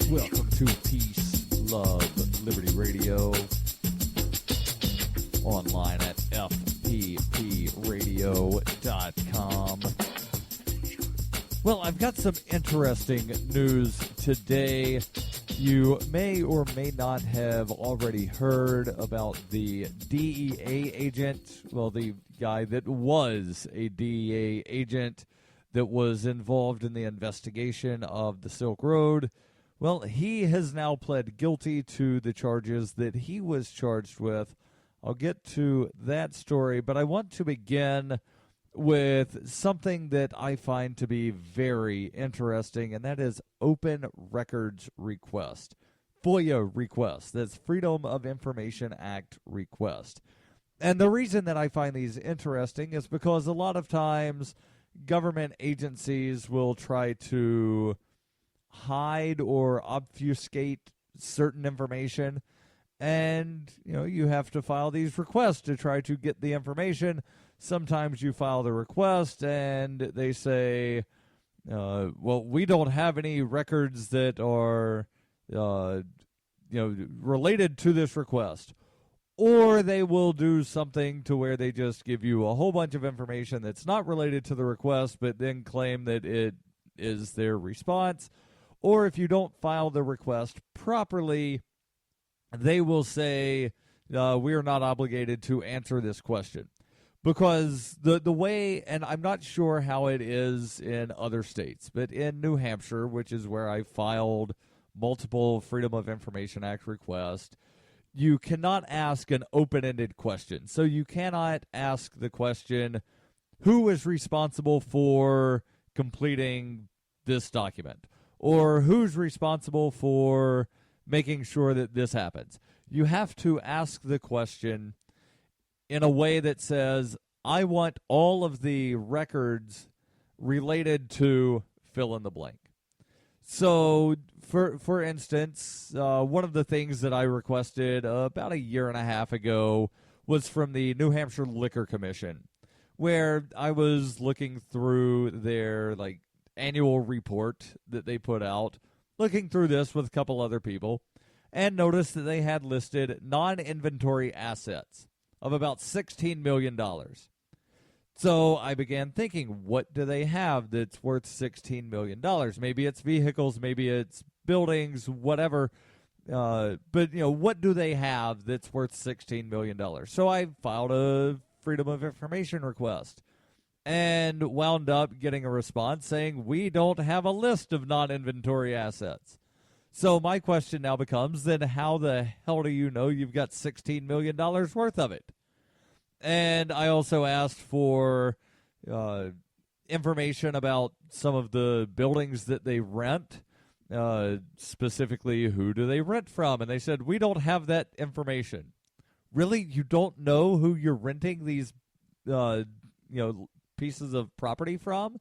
Welcome to Peace, Love, Liberty Radio. Online at fppradio.com. Well, I've got some interesting news today. You may or may not have already heard about the DEA agent, well, the guy that was a DEA agent that was involved in the investigation of the Silk Road. Well, he has now pled guilty to the charges that he was charged with. I'll get to that story, but I want to begin with something that I find to be very interesting, and that is open records request. FOIA request. That's Freedom of Information Act request. And the reason that I find these interesting is because a lot of times government agencies will try to hide or obfuscate certain information, and you have to file these requests to try to get the information. Sometimes you file the request and they say, well, we don't have any records that are related to this request. Or they will do something to where they just give you a whole bunch of information that's not related to the request, but then claim that it is their response. Or if you don't file the request properly, they will say, we are not obligated to answer this question. Because the way, and I'm not sure how it is in other states, but in New Hampshire, which is where I filed multiple Freedom of Information Act requests, you cannot ask an open-ended question. So you cannot ask the question, who is responsible for completing this document? Or who's responsible for making sure that this happens? You have to ask the question in a way that says, I want all of the records related to fill in the blank. So, for instance, one of the things that I requested about a year and a half ago was from the New Hampshire Liquor Commission, where I was looking through their annual report that they put out, looking through this with a couple other people, and noticed that they had listed non-inventory assets of about $16 million. So I began thinking, what do they have that's worth $16 million? Maybe it's vehicles, maybe it's buildings, whatever. But what do they have that's worth $16 million? So I filed a Freedom of Information request and wound up getting a response saying, we don't have a list of non-inventory assets. So my question now becomes, then how the hell do you know you've got $16 million worth of it? And I also asked for information about some of the buildings that they rent, specifically who do they rent from? And they said, we don't have that information. Really? You don't know who you're renting these pieces of property from?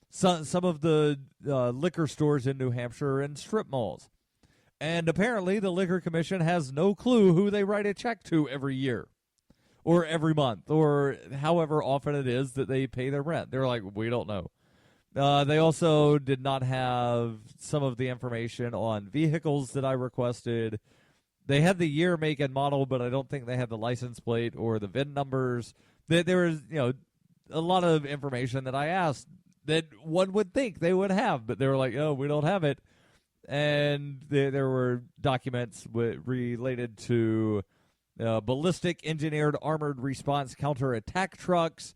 Some of the liquor stores in New Hampshire are in strip malls. And apparently the Liquor Commission has no clue who they write a check to every year or every month or however often it is that they pay their rent. They're like, we don't know. They also did not have some of the information on vehicles that I requested. They had the year, make, and model, but I don't think they had the license plate or the VIN numbers. There was, a lot of information that I asked that one would think they would have, but they were like, oh, we don't have it. And there were documents related to ballistic engineered armored response counterattack trucks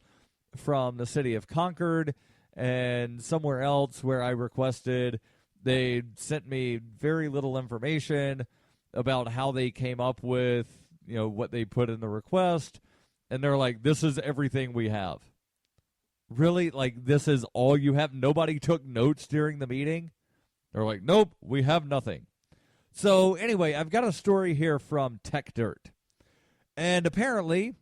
from the city of Concord, and somewhere else where I requested, they sent me very little information about how they came up with what they put in the request, and they're like, this is everything we have. Really? This is all you have? Nobody took notes during the meeting? They're like, nope, we have nothing. So anyway, I've got a story here from Tech Dirt. And apparently,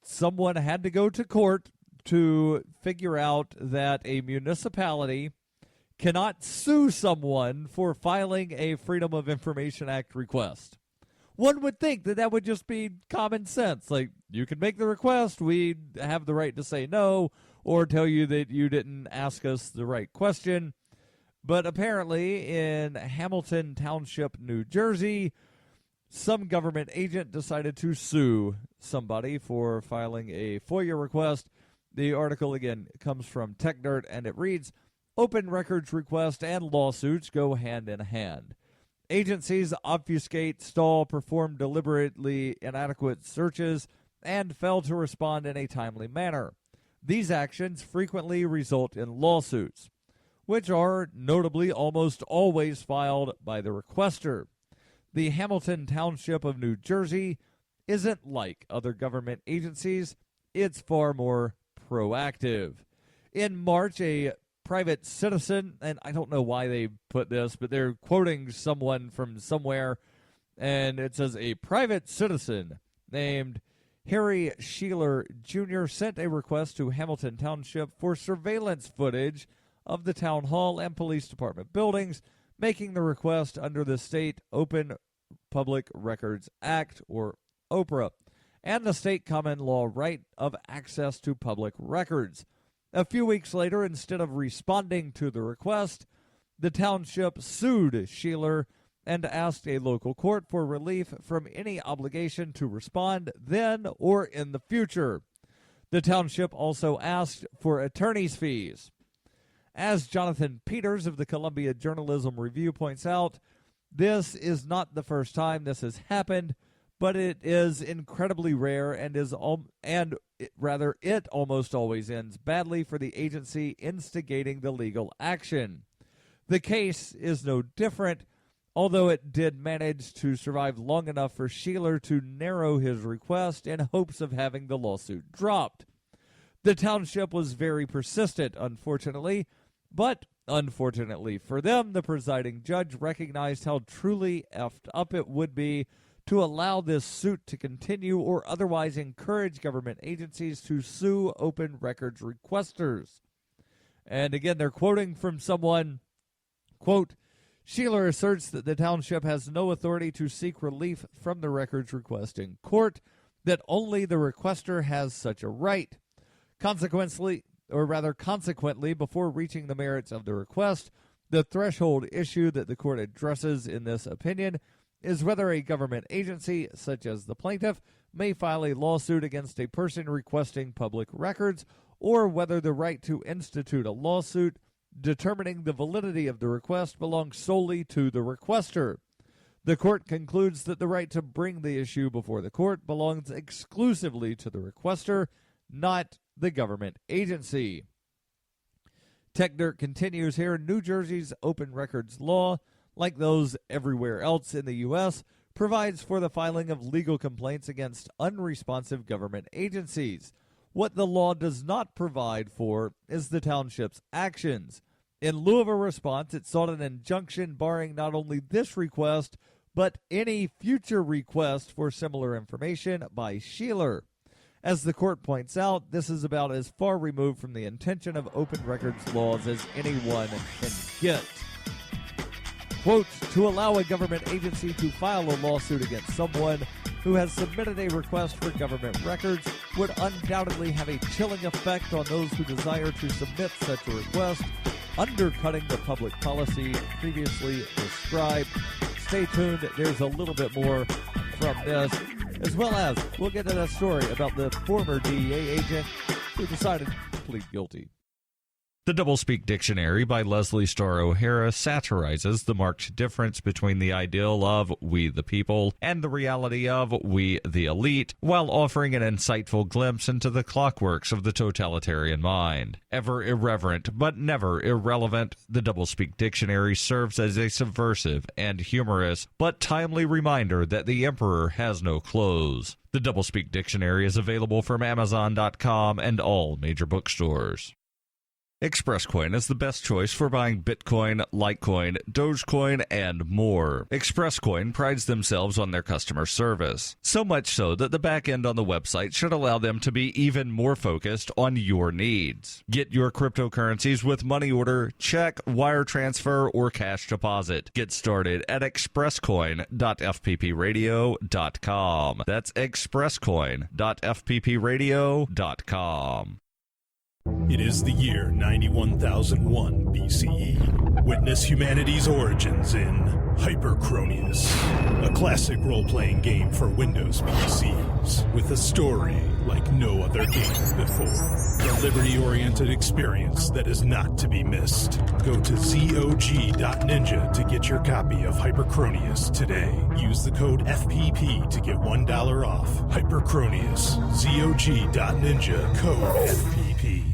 someone had to go to court to figure out that a municipality cannot sue someone for filing a Freedom of Information Act request. One would think that that would just be common sense. You can make the request, we have the right to say no, or tell you that you didn't ask us the right question. But apparently in Hamilton Township, New Jersey, some government agent decided to sue somebody for filing a FOIA request. The article, again, comes from TechDirt, and it reads, "Open records request and lawsuits go hand in hand. Agencies obfuscate, stall, perform deliberately inadequate searches, and fail to respond in a timely manner. These actions frequently result in lawsuits, which are notably almost always filed by the requester. The Hamilton Township of New Jersey isn't like other government agencies. It's far more proactive." In March, a private citizen, and I don't know why they put this, but they're quoting someone from somewhere, and it says a private citizen named Harry Sheeler Jr. sent a request to Hamilton Township for surveillance footage of the town hall and police department buildings, making the request under the State Open Public Records Act, or OPRA, and the state common law right of access to public records. A few weeks later, instead of responding to the request, the township sued Sheeler and asked a local court for relief from any obligation to respond then or in the future. The township also asked for attorney's fees. As Jonathan Peters of the Columbia Journalism Review points out, this is not the first time this has happened, but it is incredibly rare and it almost always ends badly for the agency instigating the legal action. The case is no different, although it did manage to survive long enough for Sheeler to narrow his request in hopes of having the lawsuit dropped. The township was very persistent, unfortunately, but unfortunately for them, the presiding judge recognized how truly effed up it would be to allow this suit to continue or otherwise encourage government agencies to sue open records requesters. And again, they're quoting from someone, quote, "Sheeler asserts that the township has no authority to seek relief from the records request in court, that only the requester has such a right. Consequently, before reaching the merits of the request, the threshold issue that the court addresses in this opinion is whether a government agency, such as the plaintiff, may file a lawsuit against a person requesting public records, or whether the right to institute a lawsuit determining the validity of the request belongs solely to the requester. The court concludes that the right to bring the issue before the court belongs exclusively to the requester, not the government agency." TechDirt continues here. New Jersey's open records law, like those everywhere else in the U.S., provides for the filing of legal complaints against unresponsive government agencies. What the law does not provide for is the township's actions. In lieu of a response, it sought an injunction barring not only this request, but any future request for similar information by Sheeler. As the court points out, this is about as far removed from the intention of open records laws as anyone can get. Quote, "To allow a government agency to file a lawsuit against someone who has submitted a request for government records would undoubtedly have a chilling effect on those who desire to submit such a request, undercutting the public policy previously described." Stay tuned, there's a little bit more from this, as well as we'll get to that story about the former DEA agent who decided to plead guilty. The Doublespeak Dictionary by Leslie Starr O'Hara satirizes the marked difference between the ideal of we the people and the reality of we the elite, while offering an insightful glimpse into the clockworks of the totalitarian mind. Ever irreverent but never irrelevant, the Doublespeak Dictionary serves as a subversive and humorous but timely reminder that the emperor has no clothes. The Doublespeak Dictionary is available from Amazon.com and all major bookstores. ExpressCoin is the best choice for buying Bitcoin, Litecoin, Dogecoin, and more. ExpressCoin prides themselves on their customer service, so much so that the back end on the website should allow them to be even more focused on your needs. Get your cryptocurrencies with money order, check, wire transfer, or cash deposit. Get started at expresscoin.fppradio.com. That's expresscoin.fppradio.com. It is the year 91,001 BCE. Witness humanity's origins in Hyperchronius, a classic role-playing game for Windows PCs with a story like no other game before. A liberty-oriented experience that is not to be missed. Go to zog.ninja to get your copy of Hyperchronius today. Use the code FPP to get $1 off. Hyperchronius, zog.ninja, code FPP.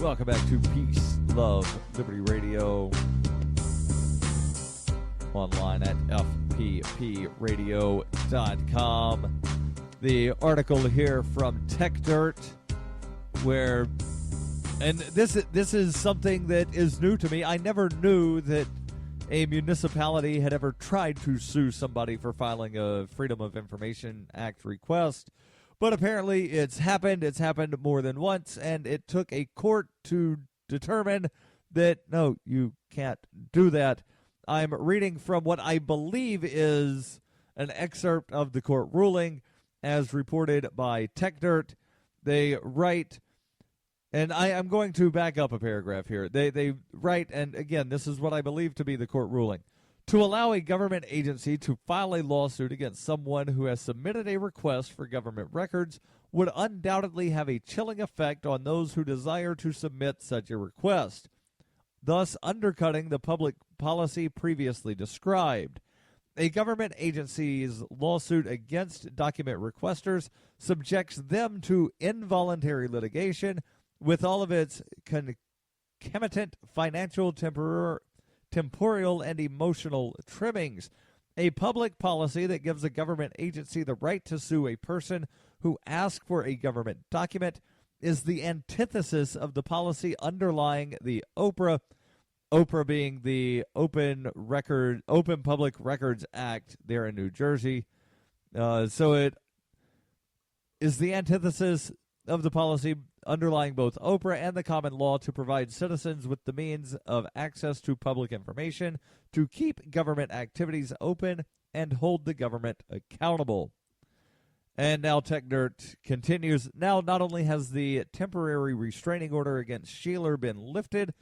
Welcome back to Peace, Love, Liberty Radio. Online at fppradio.com. The article here from TechDirt, where, and this is something that is new to me. I never knew that a municipality had ever tried to sue somebody for filing a Freedom of Information Act request. But apparently it's happened. It's happened more than once, and it took a court to determine that, no, you can't do that. I'm reading from what I believe is an excerpt of the court ruling as reported by TechDirt. They write, and I'm going to back up a paragraph here. They write, and again, this is what I believe to be the court ruling. To allow a government agency to file a lawsuit against someone who has submitted a request for government records would undoubtedly have a chilling effect on those who desire to submit such a request, thus undercutting the public policy previously described. A government agency's lawsuit against document requesters subjects them to involuntary litigation with all of its concomitant financial, temporal, and emotional trimmings. A public policy that gives a government agency the right to sue a person who asks for a government document is the antithesis of the policy underlying the OPRA being the Open Public Records Act there in New Jersey. So it is the antithesis of the policy underlying both OPRA and the common law to provide citizens with the means of access to public information, to keep government activities open, and hold the government accountable. And now TechDirt continues. Now, not only has the temporary restraining order against Sheeler been lifted,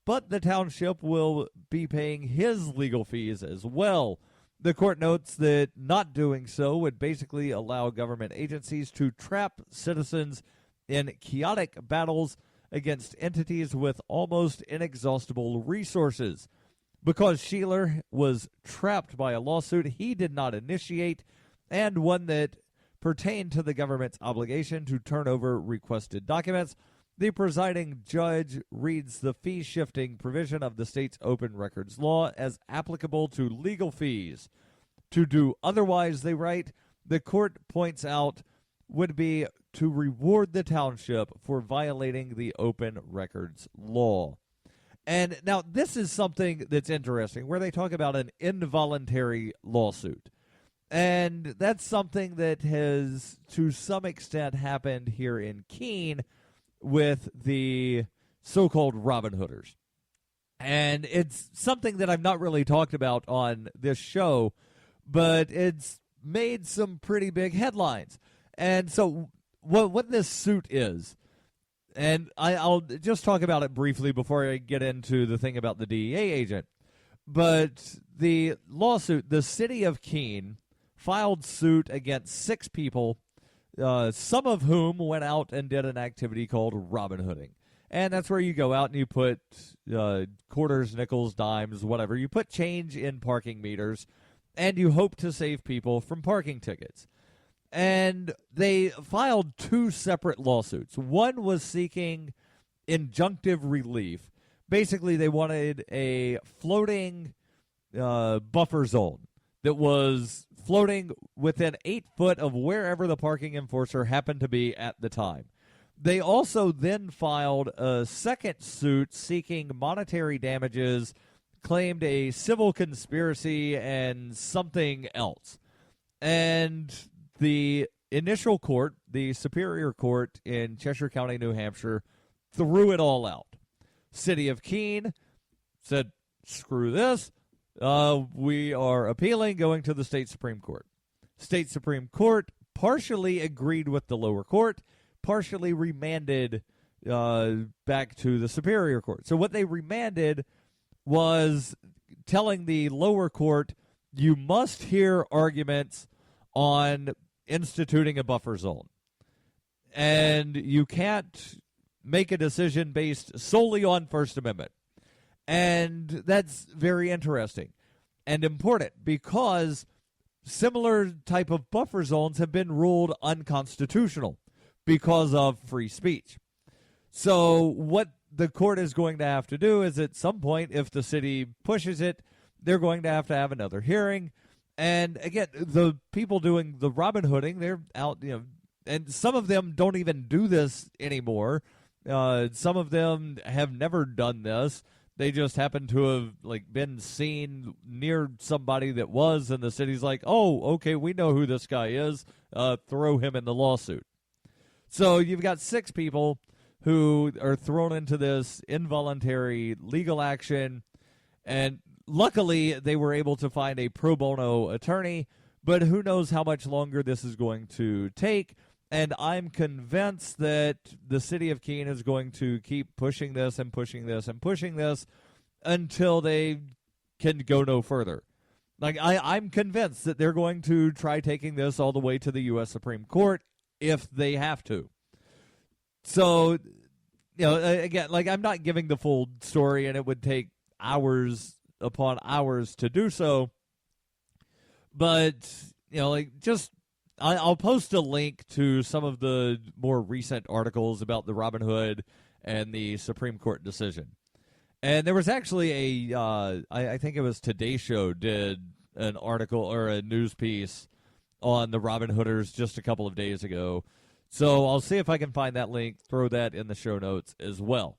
but the township will be paying his legal fees as well. The court notes that not doing so would basically allow government agencies to trap citizens in chaotic battles against entities with almost inexhaustible resources. Because Sheeler was trapped by a lawsuit he did not initiate, and one that pertained to the government's obligation to turn over requested documents, the presiding judge reads the fee-shifting provision of the state's open records law as applicable to legal fees. To do otherwise, they write, the court points out, would be to reward the township for violating the open records law. And now this is something that's interesting, where they talk about an involuntary lawsuit. And that's something that has, to some extent, happened here in Keene with the so-called Robin Hooders. And it's something that I've not really talked about on this show, but it's made some pretty big headlines. And so what this suit is, and I'll just talk about it briefly before I get into the thing about the DEA agent, but the lawsuit, the city of Keene filed suit against 6 people, some of whom went out and did an activity called Robin Hooding. And that's where you go out and you put quarters, nickels, dimes, whatever. You put change in parking meters, and you hope to save people from parking tickets. And they filed 2 separate lawsuits. One was seeking injunctive relief. Basically, they wanted a floating buffer zone that was floating within 8 foot of wherever the parking enforcer happened to be at the time. They also then filed a second suit seeking monetary damages, claimed a civil conspiracy, and something else. And the initial court, the Superior Court in Cheshire County, New Hampshire, threw it all out. City of Keene said, screw this. We are appealing, going to the state Supreme Court. State Supreme Court partially agreed with the lower court, partially remanded back to the Superior Court. So what they remanded was telling the lower court, you must hear arguments on instituting a buffer zone. And you can't make a decision based solely on First Amendment. And that's very interesting and important because similar type of buffer zones have been ruled unconstitutional because of free speech. So what the court is going to have to do is at some point, if the city pushes it, they're going to have another hearing. And again, the people doing the Robin Hooding, they're out, and some of them don't even do this anymore. Some of them have never done this. They just happen to have been seen near somebody that was, and the city's like, oh, okay, we know who this guy is. Throw him in the lawsuit. So you've got 6 people who are thrown into this involuntary legal action, and luckily they were able to find a pro bono attorney, but who knows how much longer this is going to take. And I'm convinced that the city of Keene is going to keep pushing this and pushing this and pushing this until they can go no further. I'm convinced that they're going to try taking this all the way to the U.S. Supreme Court if they have to. So, again, I'm not giving the full story, and it would take hours upon hours to do so. But, I'll post a link to some of the more recent articles about the Robin Hood and the Supreme Court decision. And there was actually I think it was Today Show did an article or a news piece on the Robin Hooders just a couple of days ago. So I'll see if I can find that link, throw that in the show notes as well.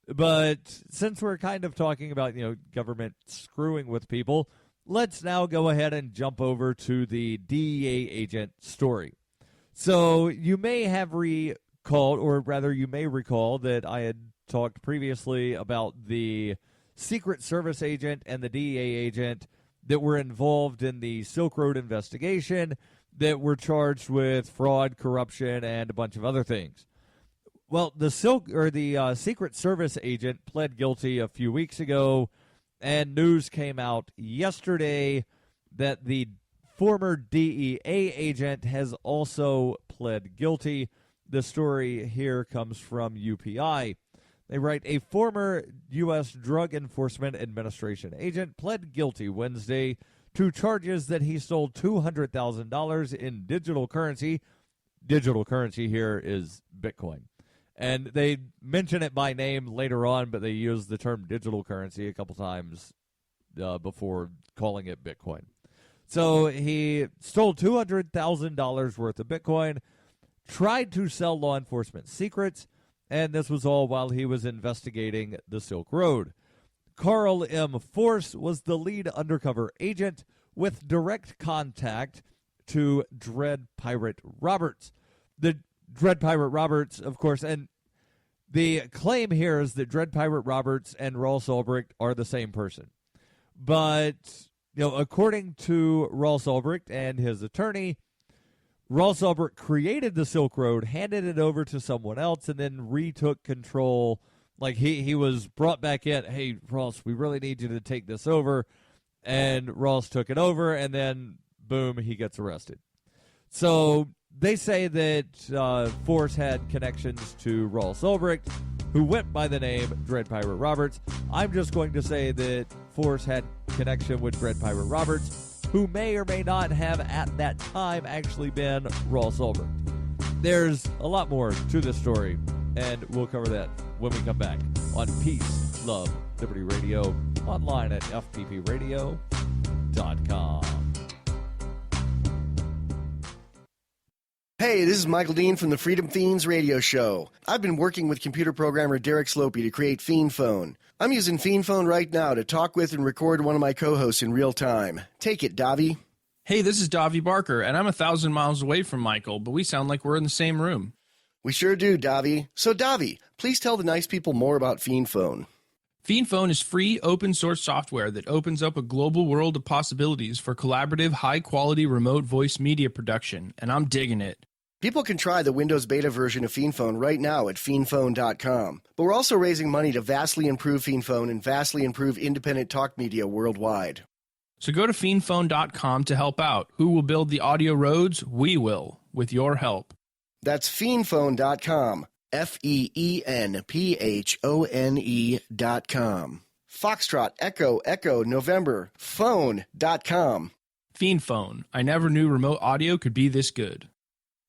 But since we're kind of talking about, government screwing with people, let's now go ahead and jump over to the DEA agent story. So you may have recalled, or rather you may recall that I had talked previously about the Secret Service agent and the DEA agent that were involved in the Silk Road investigation that were charged with fraud, corruption, and a bunch of other things. Well, the Secret Service agent pled guilty a few weeks ago, and news came out yesterday that the former DEA agent has also pled guilty. The story here comes from UPI. They write, a former U.S. Drug Enforcement Administration agent pled guilty Wednesday to charges that he stole $200,000 in digital currency. Digital currency here is Bitcoin. And they mention it by name later on, but they use the term digital currency a couple times before calling it Bitcoin. So he stole $200,000 worth of Bitcoin, tried to sell law enforcement secrets, and this was all while he was investigating the Silk Road. Carl M. Force was the lead undercover agent with direct contact to Dread Pirate Roberts. The Dread Pirate Roberts, of course, and the claim here is that Dread Pirate Roberts and Ross Ulbricht are the same person. But, according to Ross Ulbricht and his attorney, Ross Ulbricht created the Silk Road, handed it over to someone else, and then retook control. He was brought back in, hey, Ross, we really need you to take this over. And Ross took it over, and then, boom, he gets arrested. So they say that Force had connections to Ross Ulbricht, who went by the name Dread Pirate Roberts. I'm just going to say that Force had connection with Dread Pirate Roberts, who may or may not have at that time actually been Ross Ulbricht. There's a lot more to this story, and we'll cover that when we come back on Peace, Love, Liberty Radio, online at fppradio.com. Hey, this is Michael Dean from the Freedom Fiends radio show. I've been working with computer programmer Derek Slopey to create Fiend Phone. I'm using Fiend Phone right now to talk with and record one of my co-hosts in real time. Take it, Davi. Hey, this is Davi Barker, and I'm 1,000 miles away from Michael, but we sound like we're in the same room. We sure do, Davi. So, Davi, please tell the nice people more about Fiend Phone. Fiend Phone is free, open-source software that opens up a global world of possibilities for collaborative, high-quality remote voice media production, and I'm digging it. People can try the Windows beta version of FiendPhone right now at fiendphone.com. But we're also raising money to vastly improve FiendPhone and vastly improve independent talk media worldwide. So go to fiendphone.com to help out. Who will build the audio roads? We will, with your help. That's fiendphone.com. FEENPHONE.com. Foxtrot, Echo, November, phone.com. FiendPhone. I never knew remote audio could be this good.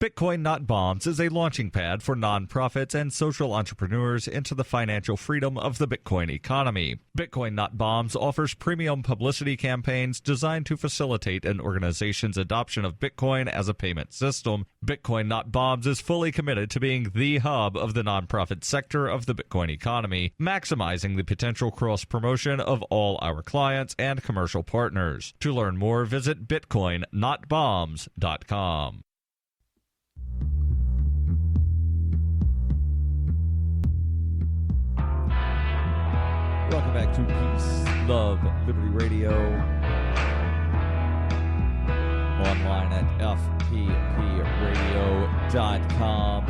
Bitcoin Not Bombs is a launching pad for nonprofits and social entrepreneurs into the financial freedom of the Bitcoin economy. Bitcoin Not Bombs offers premium publicity campaigns designed to facilitate an organization's adoption of Bitcoin as a payment system. Bitcoin Not Bombs is fully committed to being the hub of the nonprofit sector of the Bitcoin economy, maximizing the potential cross-promotion of all our clients and commercial partners. To learn more, visit bitcoinnotbombs.com. Welcome back to Peace, Love, Liberty Radio. Online at fppradio.com.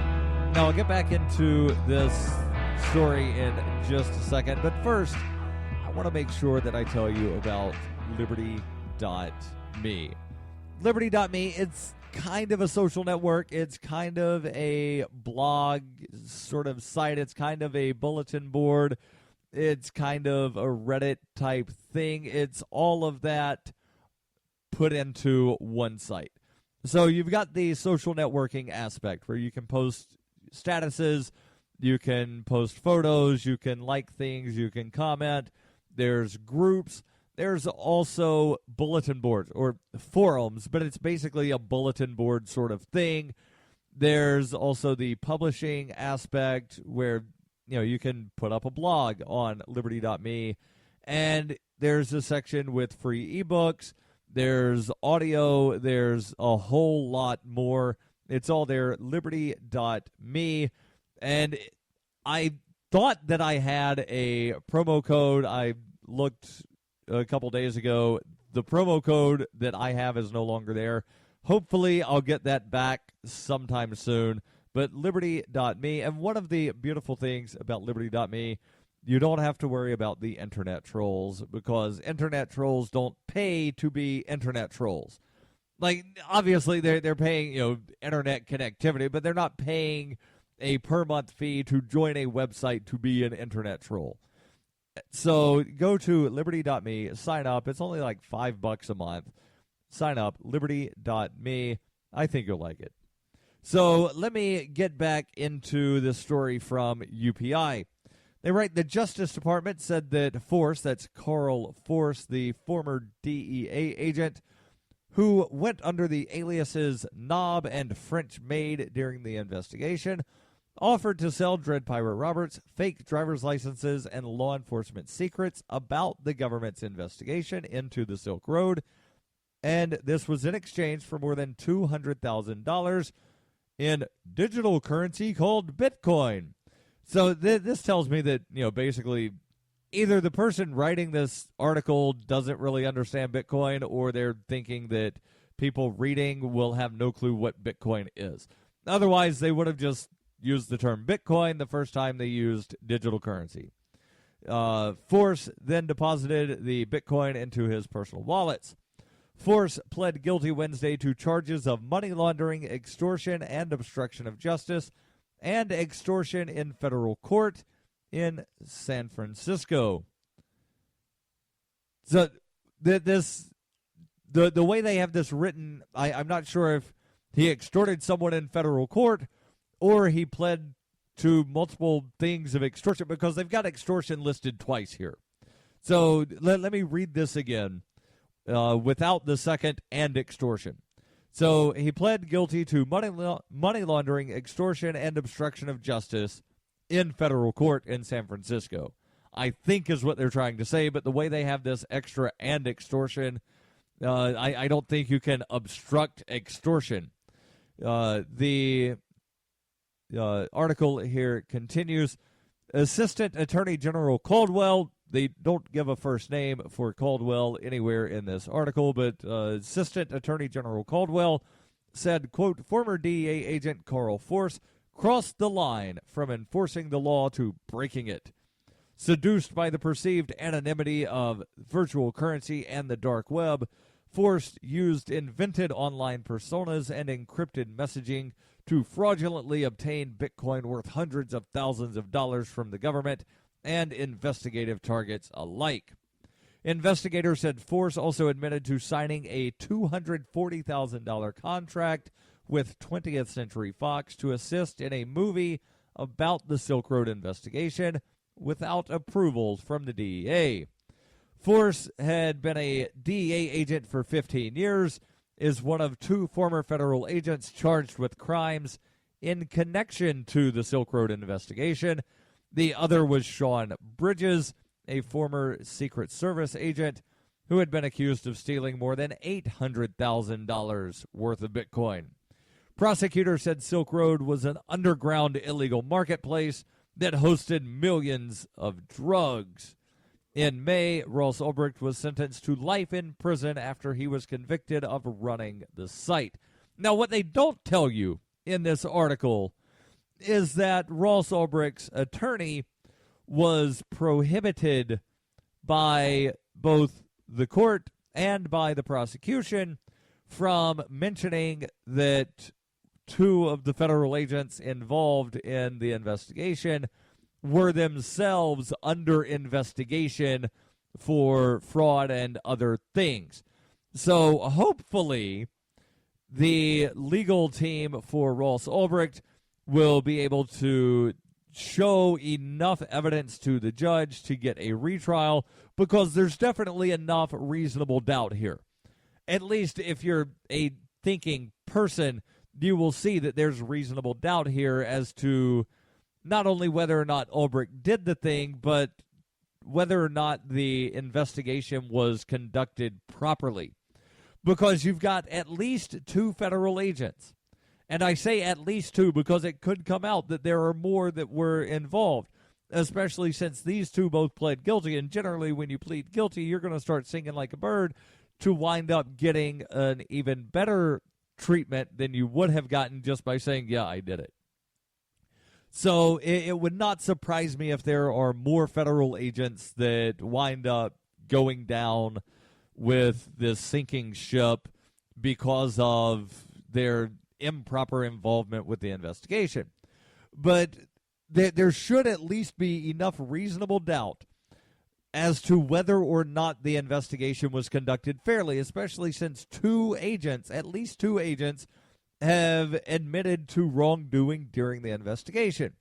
Now, I'll get back into this story in just a second. But first, I want to make sure that I tell you about Liberty.me. Liberty.me, it's kind of a social network. It's kind of a blog sort of site. It's kind of a bulletin board. It's kind of a Reddit type thing. It's all of that put into one site. So you've got the social networking aspect where you can post statuses, you can post photos, you can like things, you can comment. There's groups. There's also bulletin boards or forums, but it's basically a bulletin board sort of thing. There's also the publishing aspect where you can put up a blog on Liberty.me, and there's a section with free ebooks, there's audio, there's a whole lot more. It's all there, Liberty.me, and I thought that I had a promo code. I looked a couple days ago. The promo code that I have is no longer there. Hopefully, I'll get that back sometime soon. But Liberty.me, and one of the beautiful things about Liberty.me, you don't have to worry about the internet trolls, because internet trolls don't pay to be internet trolls. Like, obviously, they're paying, internet connectivity, but they're not paying a per-month fee to join a website to be an internet troll. So go to Liberty.me, sign up. It's only like $5 a month. Sign up, Liberty.me. I think you'll like it. So let me get back into the story from UPI. They write, the Justice Department said that Force, that's Carl Force, the former DEA agent, who went under the aliases Knob and French Maid during the investigation, offered to sell Dread Pirate Roberts fake driver's licenses and law enforcement secrets about the government's investigation into the Silk Road, and this was in exchange for more than $200,000 in digital currency called Bitcoin. So this tells me that, basically either the person writing this article doesn't really understand Bitcoin, or they're thinking that people reading will have no clue what Bitcoin is. Otherwise, they would have just used the term Bitcoin the first time they used digital currency. Force then deposited the Bitcoin into his personal wallets. Force pled guilty Wednesday to charges of money laundering, extortion, and obstruction of justice, and extortion in federal court in San Francisco. So the way they have this written, I'm not sure if he extorted someone in federal court or he pled to multiple things of extortion, because they've got extortion listed twice here. So let me read this again. Without the second and extortion. So he pled guilty to money laundering, extortion, and obstruction of justice in federal court in San Francisco, I think is what they're trying to say. But the way they have this extra and extortion, I don't think you can obstruct extortion. The article here continues. Assistant Attorney General Caldwell, they don't give a first name for Caldwell anywhere in this article, but Assistant Attorney General Caldwell said, quote, former DEA agent Carl Force crossed the line from enforcing the law to breaking it. Seduced by the perceived anonymity of virtual currency and the dark web, Force used invented online personas and encrypted messaging to fraudulently obtain Bitcoin worth hundreds of thousands of dollars from the government and investigative targets alike. Investigators said Force also admitted to signing a $240,000 contract with 20th Century Fox to assist in a movie about the Silk Road investigation without approval from the DEA. Force had been a DEA agent for 15 years, is one of two former federal agents charged with crimes in connection to the Silk Road investigation. The other was Sean Bridges, a former Secret Service agent who had been accused of stealing more than $800,000 worth of Bitcoin. Prosecutors said Silk Road was an underground illegal marketplace that hosted millions of drugs. In May, Ross Ulbricht was sentenced to life in prison after he was convicted of running the site. Now, what they don't tell you in this article is that Ross Ulbricht's attorney was prohibited by both the court and by the prosecution from mentioning that two of the federal agents involved in the investigation were themselves under investigation for fraud and other things. So hopefully the legal team for Ross Ulbricht will be able to show enough evidence to the judge to get a retrial, because there's definitely enough reasonable doubt here. At least if you're a thinking person, you will see that there's reasonable doubt here as to not only whether or not Ulbricht did the thing, but whether or not the investigation was conducted properly. Because you've got at least two federal agents. And I say at least two because it could come out that there are more that were involved, especially since these two both pled guilty. And generally, when you plead guilty, you're going to start singing like a bird to wind up getting an even better treatment than you would have gotten just by saying, yeah, I did it. So it would not surprise me if there are more federal agents that wind up going down with this sinking ship because of their improper involvement with the investigation. But there should at least be enough reasonable doubt as to whether or not the investigation was conducted fairly, especially since at least two agents, have admitted to wrongdoing during the investigation.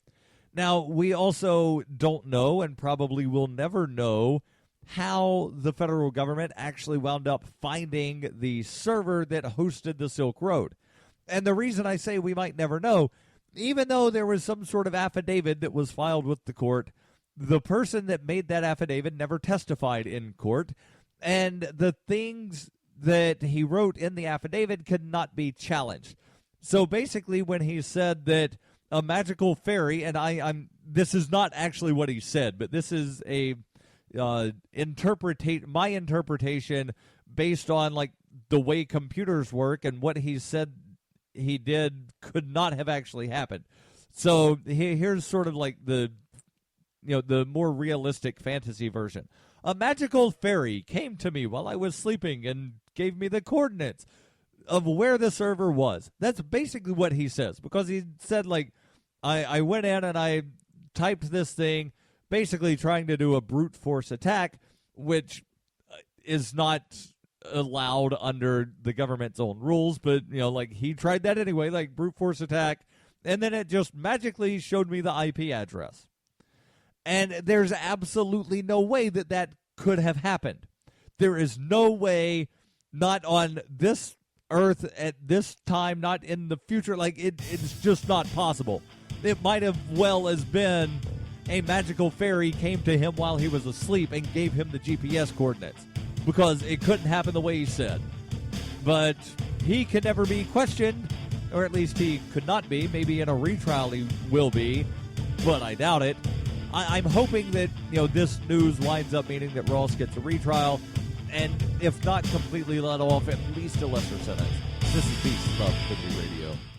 Now, we also don't know, and probably will never know, how the federal government actually wound up finding the server that hosted the Silk Road. And the reason I say we might never know, even though there was some sort of affidavit that was filed with the court, the person that made that affidavit never testified in court, and the things that he wrote in the affidavit could not be challenged. So basically, when he said that a magical fairy, and this is not actually what he said, but this is my interpretation based on like the way computers work, and what he said he did could not have actually happened. So here's sort of like the more realistic fantasy version. A magical fairy came to me while I was sleeping and gave me the coordinates of where the server was. That's basically what he says, because he said, like, I went in and I typed this thing, basically trying to do a brute force attack, which is not allowed under the government's own rules, but, he tried that anyway, like brute force attack, and then it just magically showed me the IP address. And there's absolutely no way that could have happened. There is no way, not on this Earth at this time, not in the future. Like, it's just not possible. It might have well as been a magical fairy came to him while he was asleep and gave him the GPS coordinates, because it couldn't happen the way he said. But he can never be questioned, or at least he could not be. Maybe in a retrial he will be, but I doubt it. I'm hoping that this news winds up meaning that Ross gets a retrial, and if not completely let off, at least a lesser sentence. This is Beast Above Liberty Radio.